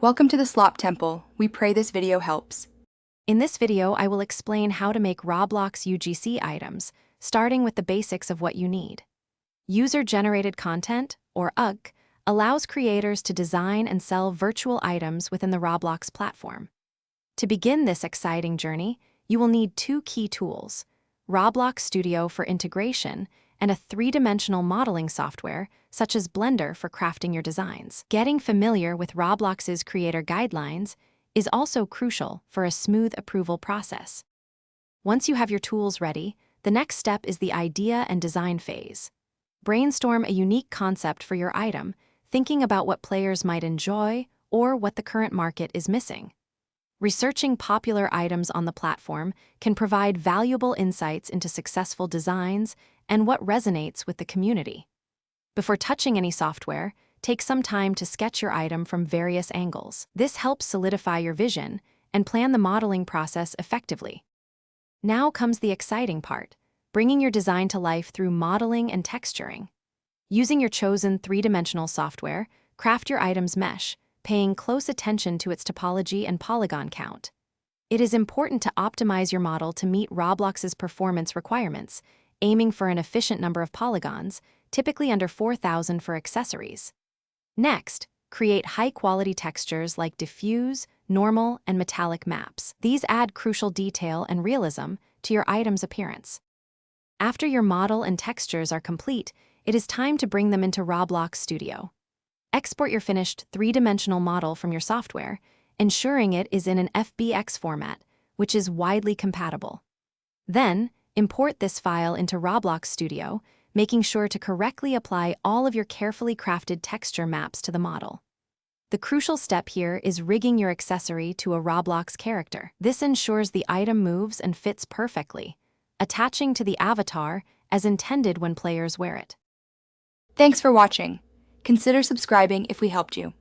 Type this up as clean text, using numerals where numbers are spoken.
Welcome to the Slop Temple. We pray this video helps. In this video, I will explain how to make Roblox UGC items, starting with the basics of what you need. User-generated content, or UGC, allows creators to design and sell virtual items within the Roblox platform. To begin this exciting journey, you will need two key tools: Roblox Studio for integration and a three-dimensional modeling software such as Blender for crafting your designs. Getting familiar with Roblox's creator guidelines is also crucial for a smooth approval process. Once you have your tools ready, the next step is the idea and design phase. Brainstorm a unique concept for your item, thinking about what players might enjoy or what the current market is missing. Researching popular items on the platform can provide valuable insights into successful designs and what resonates with the community. Before touching any software, take some time to sketch your item from various angles. This helps solidify your vision and plan the modeling process effectively. Now comes the exciting part: bringing your design to life through modeling and texturing. Using your chosen three-dimensional software, craft your item's mesh, paying close attention to its topology and polygon count. It is important to optimize your model to meet Roblox's performance requirements, aiming for an efficient number of polygons, typically under 4,000 for accessories. Next, create high-quality textures like diffuse, normal, and metallic maps. These add crucial detail and realism to your item's appearance. After your model and textures are complete, it is time to bring them into Roblox Studio. Export your finished three-dimensional model from your software, ensuring it is in an FBX format, which is widely compatible. Then, import this file into Roblox Studio, making sure to correctly apply all of your carefully crafted texture maps to the model. The crucial step here is rigging your accessory to a Roblox character. This ensures the item moves and fits perfectly, attaching to the avatar as intended when players wear it. Thanks for watching. Consider subscribing if we helped you.